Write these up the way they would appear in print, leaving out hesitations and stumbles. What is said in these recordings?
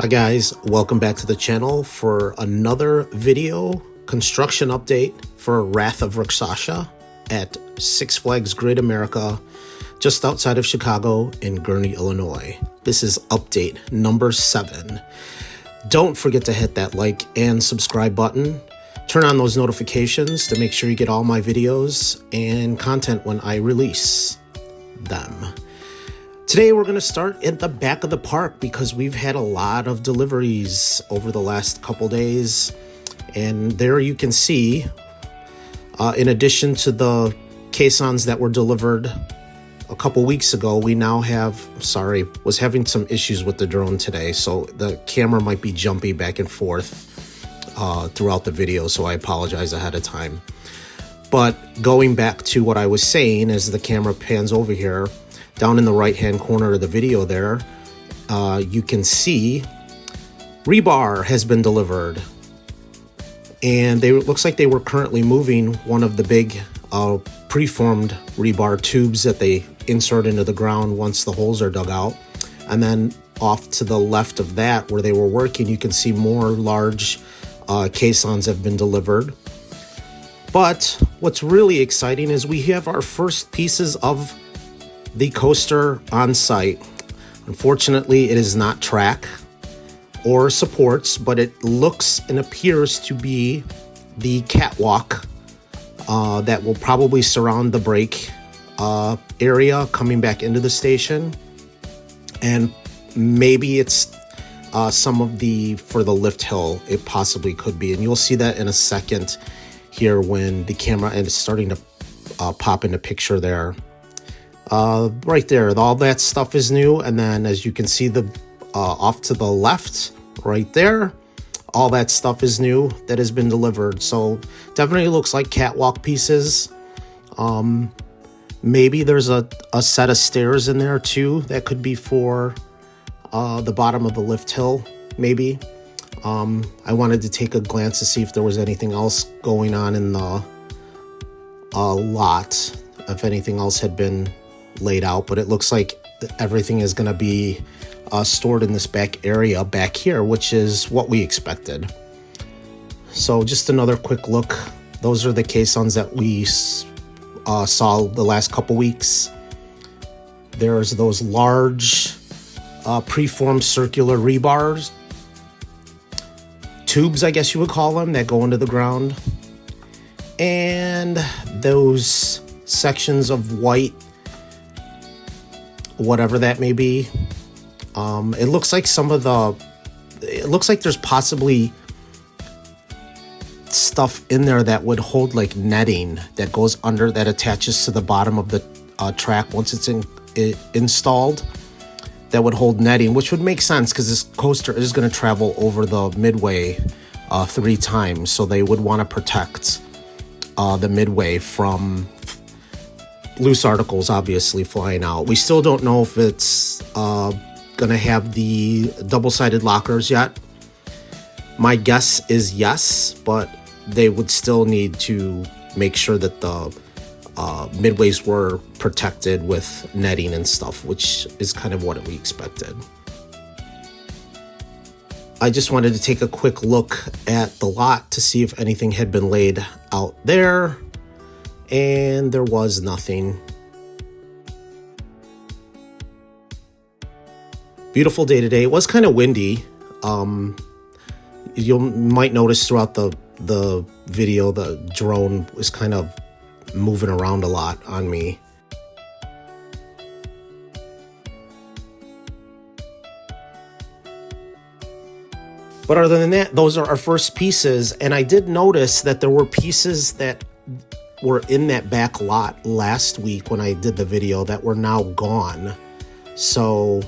Hi guys, welcome back to the channel for another video construction update for Wrath of Rakshasa at Six Flags Great America, just outside of Chicago in Gurnee, Illinois. This is update number 7. Don't forget to hit that like and subscribe button. Turn on those notifications to make sure you get all my videos and content when I release them. Today we're going to start at the back of the park because we've had a lot of deliveries over the last couple days, and there you can see in addition to the caissons that were delivered a couple weeks ago, we now have, was having some issues with the drone today, so the camera might be jumpy back and forth throughout the video, so I apologize ahead of time. But going back to what I was saying, as the camera pans over here, down in the right hand corner of the video there, you can see rebar has been delivered, and it looks like they were currently moving one of the big preformed rebar tubes that they insert into the ground once the holes are dug out. And then off to the left of that, where they were working, you can see more large caissons have been delivered. But what's really exciting is we have our first pieces of the coaster on site. Unfortunately, it is not track or supports, but it looks and appears to be the catwalk that will probably surround the brake area coming back into the station. And maybe it's some of the, for the lift hill, it possibly could be. And you'll see that in a second here when the camera is starting to pop into picture there. Right there, all that stuff is new. And then as you can see, the off to the left right there, all that stuff is new that has been delivered. So definitely looks like catwalk pieces. Maybe there's a set of stairs in there too that could be for the bottom of the lift hill, maybe. I wanted to take a glance to see if there was anything else going on in the lot, if anything else had been laid out, but it looks like everything is going to be stored in this back area back here, which is what we expected. So just another quick look. Those are the caissons that we saw the last couple weeks. There's those large preformed circular rebars, tubes I guess you would call them, that go into the ground, and those sections of white, whatever that may be. It looks like it looks like there's possibly stuff in there that would hold like netting that goes under, that attaches to the bottom of the track once it's installed, that would hold netting, which would make sense because this coaster is going to travel over the midway 3 times, so they would want to protect the midway from loose articles obviously flying out. We still don't know if it's gonna have the double-sided lockers yet. My guess is yes, but they would still need to make sure that the midways were protected with netting and stuff, which is kind of what we expected. I just wanted to take a quick look at the lot to see if anything had been laid out there, and there was nothing. Beautiful day today. It was kind of windy. You might notice throughout the video, the drone was kind of moving around a lot on me. But other than that, those are our first pieces. And I did notice that there were pieces that were in that back lot last week when I did the video that were now gone. So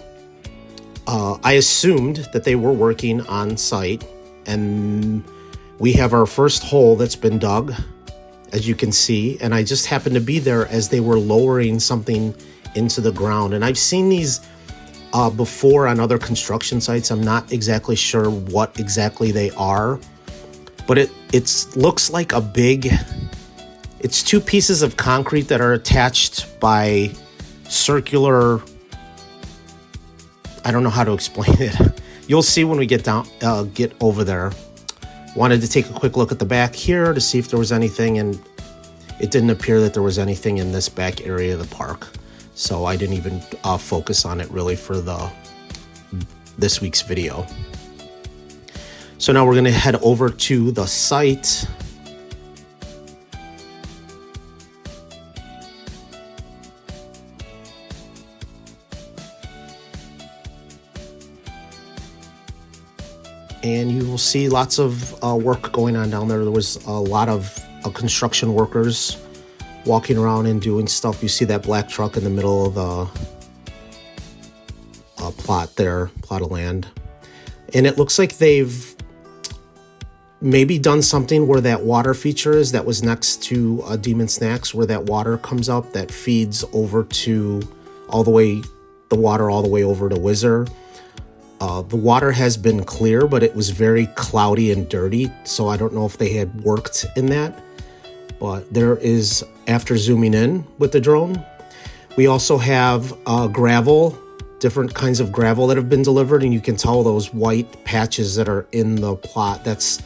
I assumed that they were working on site, and we have our first hole that's been dug, as you can see, and I just happened to be there as they were lowering something into the ground. And I've seen these before on other construction sites. I'm not exactly sure what exactly they are, but it looks like a big, it's 2 pieces of concrete that are attached by circular, I don't know how to explain it. you'll see when we get over there. Wanted to take a quick look at the back here to see if there was anything, and it didn't appear that there was anything in this back area of the park. So I didn't even focus on it really for this week's video. So now we're going to head over to the site. And you will see lots of work going on down there. There was a lot of construction workers walking around and doing stuff. You see that black truck in the middle of the plot of land. And it looks like they've maybe done something where that water feature is that was next to Demon Snacks, where that water comes up that feeds over to the water all the way over to Whizzer. The water has been clear, but it was very cloudy and dirty, so I don't know if they had worked in that. But there is, after zooming in with the drone, we also have gravel, different kinds of gravel that have been delivered, and you can tell those white patches that are in the plot, that's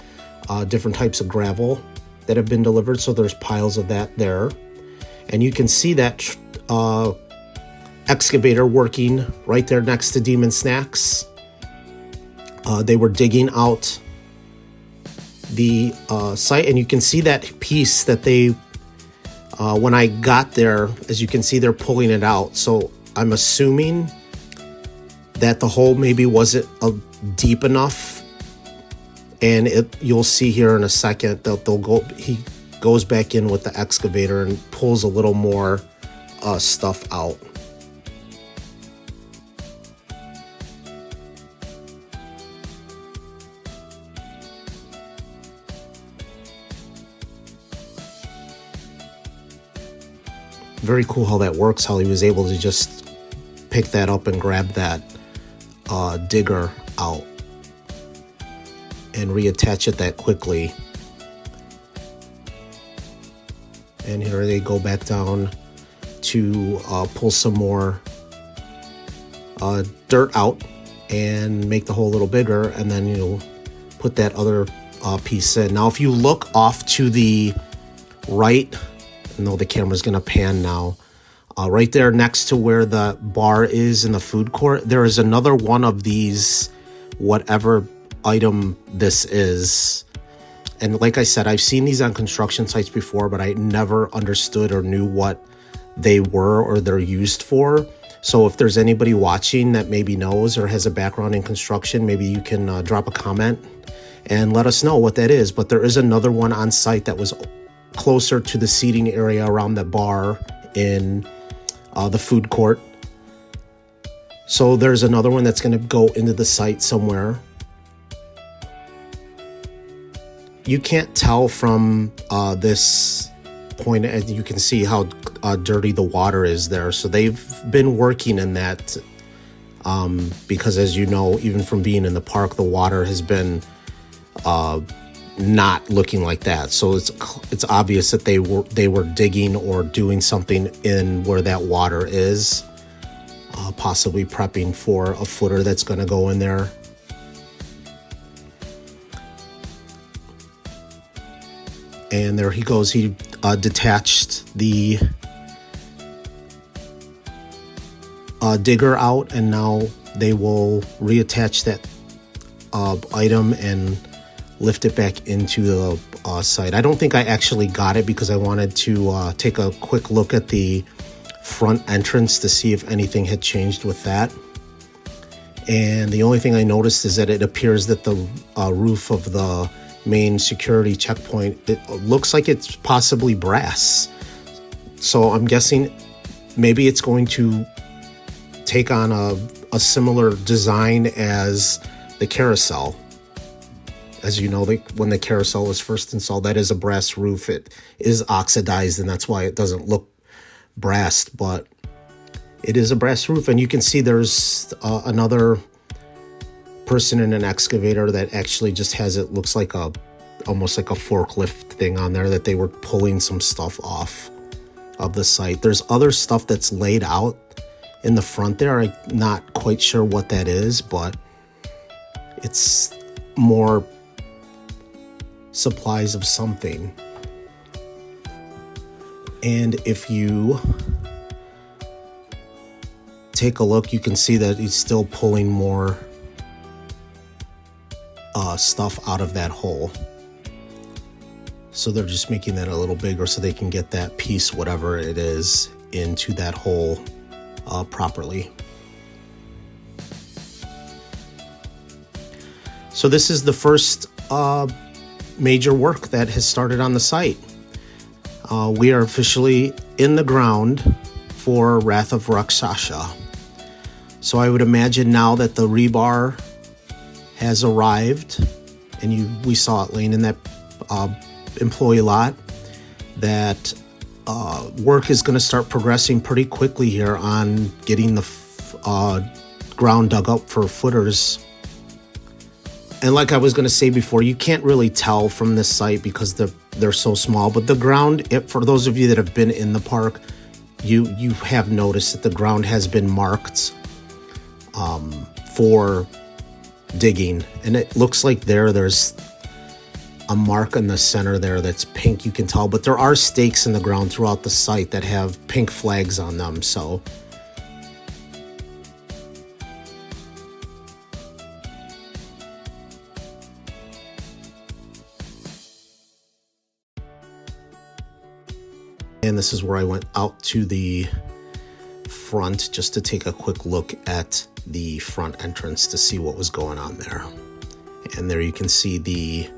different types of gravel that have been delivered, so there's piles of that there. And you can see that excavator working right there next to Demon Snacks. They were digging out the site, and you can see that piece that they, when I got there, as you can see, they're pulling it out. So I'm assuming that the hole maybe wasn't deep enough, and you'll see here in a second that he goes back in with the excavator and pulls a little more stuff out. Very cool how that works, how he was able to just pick that up and grab that digger out and reattach it that quickly. And here they go back down to pull some more dirt out and make the hole a little bigger, and then you'll put that other piece in. Now if you look off to the right, I know the camera's going to pan now, right there next to where the bar is in the food court, there is another one of these, whatever item this is. And like I said, I've seen these on construction sites before, but I never understood or knew what they were or they're used for. So if there's anybody watching that maybe knows or has a background in construction, maybe you can drop a comment and let us know what that is. But there is another one on site that was closer to the seating area around the bar in the food court. So there's another one that's going to go into the site somewhere. You can't tell from this point, as you can see how dirty the water is there. So they've been working in that because, as you know, even from being in the park, the water has been not looking like that. So it's obvious that they were digging or doing something in where that water is, possibly prepping for a footer that's going to go in there. And there he goes. He detached the digger out, and now they will reattach that item and lift it back into the site. I don't think I actually got it because I wanted to take a quick look at the front entrance to see if anything had changed with that. And the only thing I noticed is that it appears that the roof of the main security checkpoint, it looks like it's possibly brass. So I'm guessing maybe it's going to take on a similar design as the carousel. As you know, when the carousel was first installed, that is a brass roof. It is oxidized, and that's why it doesn't look brassed, but it is a brass roof. And you can see there's another person in an excavator that actually just has, it looks like almost like a forklift thing on there, that they were pulling some stuff off of the site. There's other stuff that's laid out in the front there. I'm not quite sure what that is, but It's more supplies of something. And if you take a look, you can see that he's still pulling more stuff out of that hole. So they're just making that a little bigger so they can get that piece, whatever it is, into that hole properly. So this is the first major work that has started on the site. We are officially in the ground for Wrath of Rakshasa. So I would imagine now that the rebar has arrived, and we saw it laying in that employee lot, that work is going to start progressing pretty quickly here on getting the ground dug up for footers. And like I was going to say before, you can't really tell from this site because they're so small, but the ground, for those of you that have been in the park, you have noticed that the ground has been marked for digging, and it looks like there's a mark in the center there that's pink, you can tell, but there are stakes in the ground throughout the site that have pink flags on them. So and this is where I went out to the front just to take a quick look at the front entrance to see what was going on there. And there you can see the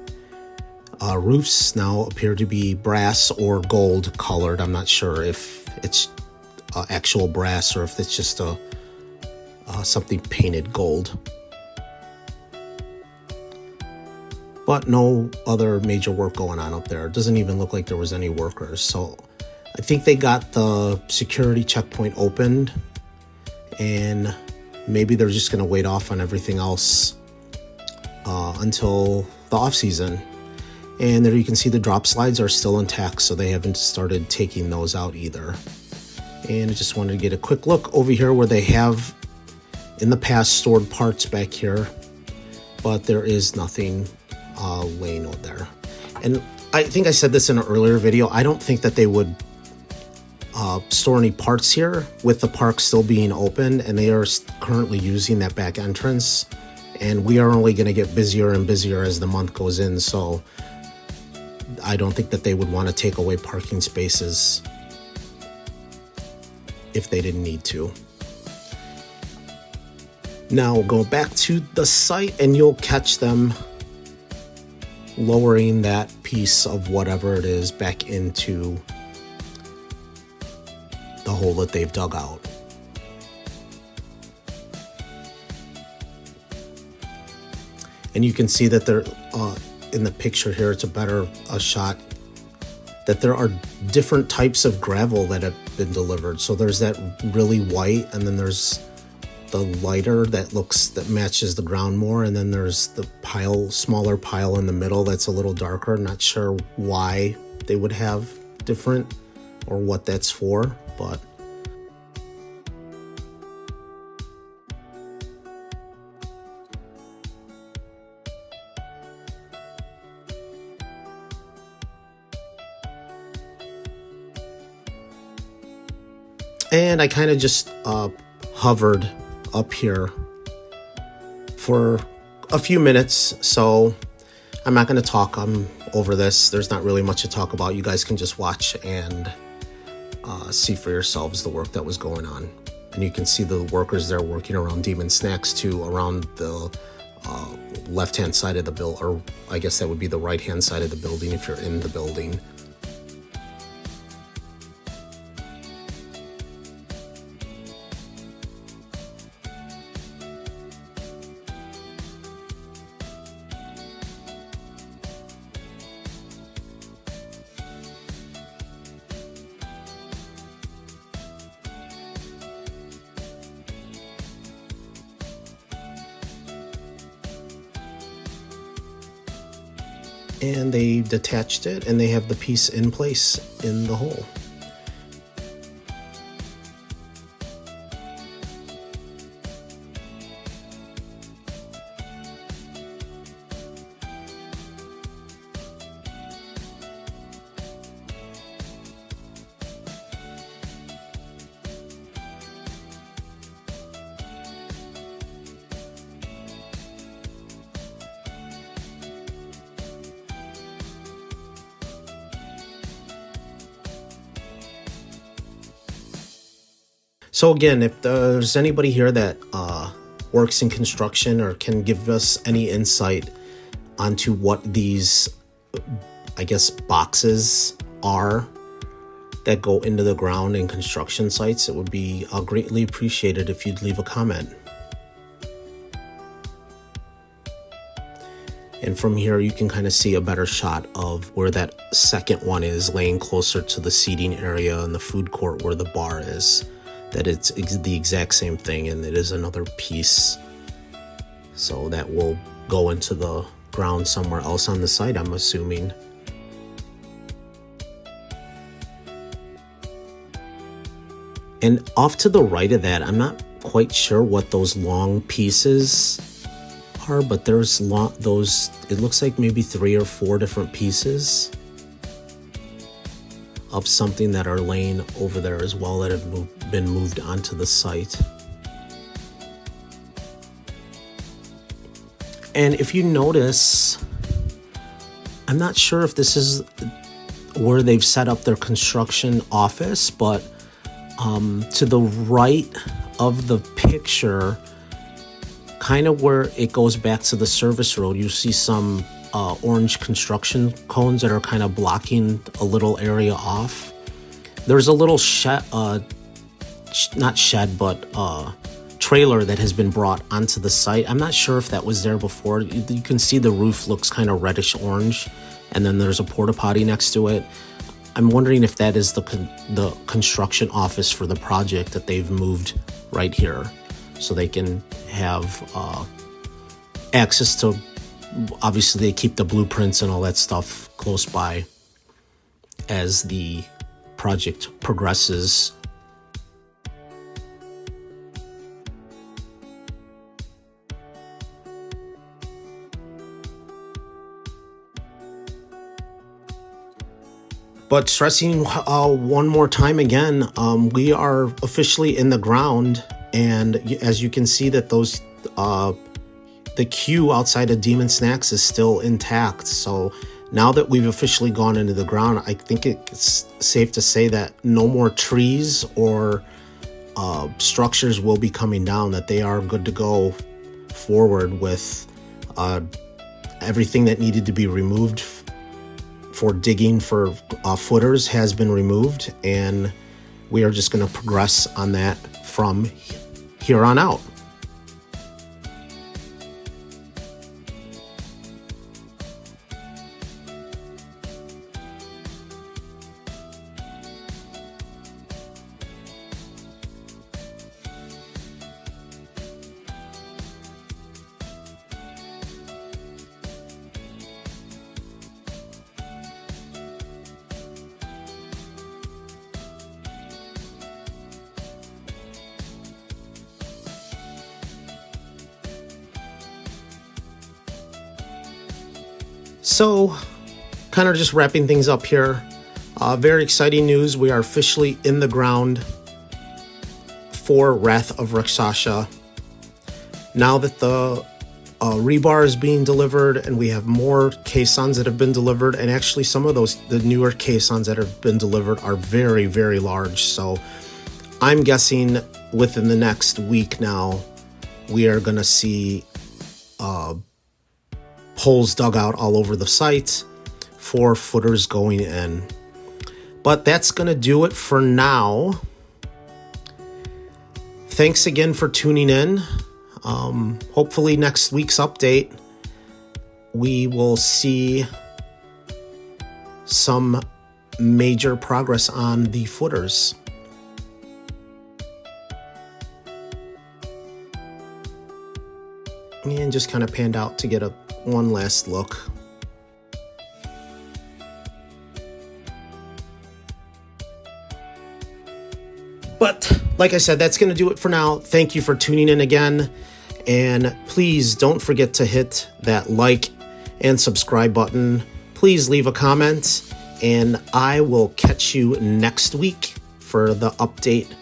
roofs now appear to be brass or gold colored. I'm not sure if it's actual brass or if it's just something painted gold. But no other major work going on up there. It doesn't even look like there was any workers. So I think they got the security checkpoint opened, and maybe they're just going to wait off on everything else until the off season. And there you can see the drop slides are still intact, so they haven't started taking those out either. And I just wanted to get a quick look over here where they have in the past stored parts back here, but there is nothing laying out there. And I think I said this in an earlier video, I don't think that they would store any parts here with the park still being open, and they are currently using that back entrance, and we are only going to get busier and busier as the month goes in, so I don't think that they would want to take away parking spaces if they didn't need to. Now go back to the site and you'll catch them lowering that piece of whatever it is back into the hole that they've dug out. And you can see that they're in the picture here, it's a better shot, that there are different types of gravel that have been delivered. So there's that really white, and then there's the lighter that matches the ground more, and then there's the smaller pile in the middle that's a little darker. Not sure why they would have different or what that's for, but and I kind of just hovered up here for a few minutes, so I'm not going to talk over this. There's not really much to talk about. You guys can just watch and see for yourselves the work that was going on. And you can see the workers there working around Demon Snacks too, around the left-hand side of the building, or I guess that would be the right-hand side of the building if you're in the building. And they detached it, and they have the piece in place in the hole. So again, if there's anybody here that works in construction or can give us any insight onto what these, I guess, boxes are that go into the ground in construction sites, it would be greatly appreciated if you'd leave a comment. And from here, you can kind of see a better shot of where that second one is, laying closer to the seating area and the food court where the bar is. That it's the exact same thing, and it is another piece. So that will go into the ground somewhere else on the site, I'm assuming. And off to the right of that, I'm not quite sure what those long pieces are, but there's those, it looks like maybe 3 or 4 different pieces of something that are laying over there as well that have been moved onto the site. And if you notice, I'm not sure if this is where they've set up their construction office, but to the right of the picture, kind of where it goes back to the service road, you see some orange construction cones that are kind of blocking a little area off. There's a little shed, not shed, but trailer that has been brought onto the site. I'm not sure if that was there before. You can see the roof looks kind of reddish orange, and then there's a porta potty next to it. I'm wondering if that is the construction office for the project that they've moved right here, so they can have access to, obviously they keep the blueprints and all that stuff close by as the project progresses. But stressing one more time again, we are officially in the ground, and as you can see that those the queue outside of Demon Snacks is still intact. So now that we've officially gone into the ground, I think it's safe to say that no more trees or structures will be coming down, that they are good to go forward with everything that needed to be removed for digging for footers has been removed, and we are just going to progress on that from here on out. So, kind of just wrapping things up here. Very exciting news. We are officially in the ground for Wrath of Rakshasa. Now that the rebar is being delivered, and we have more caissons that have been delivered, and actually some of the newer caissons that have been delivered are very, very large. So I'm guessing within the next week now, we are going to see holes dug out all over the site for footers going in. But that's going to do it for now. Thanks again for tuning in. Hopefully next week's update, we will see some major progress on the footers. And just kind of panned out to get one last look. But like I said, that's going to do it for now. Thank you for tuning in again. And please don't forget to hit that like and subscribe button. Please leave a comment, and I will catch you next week for the update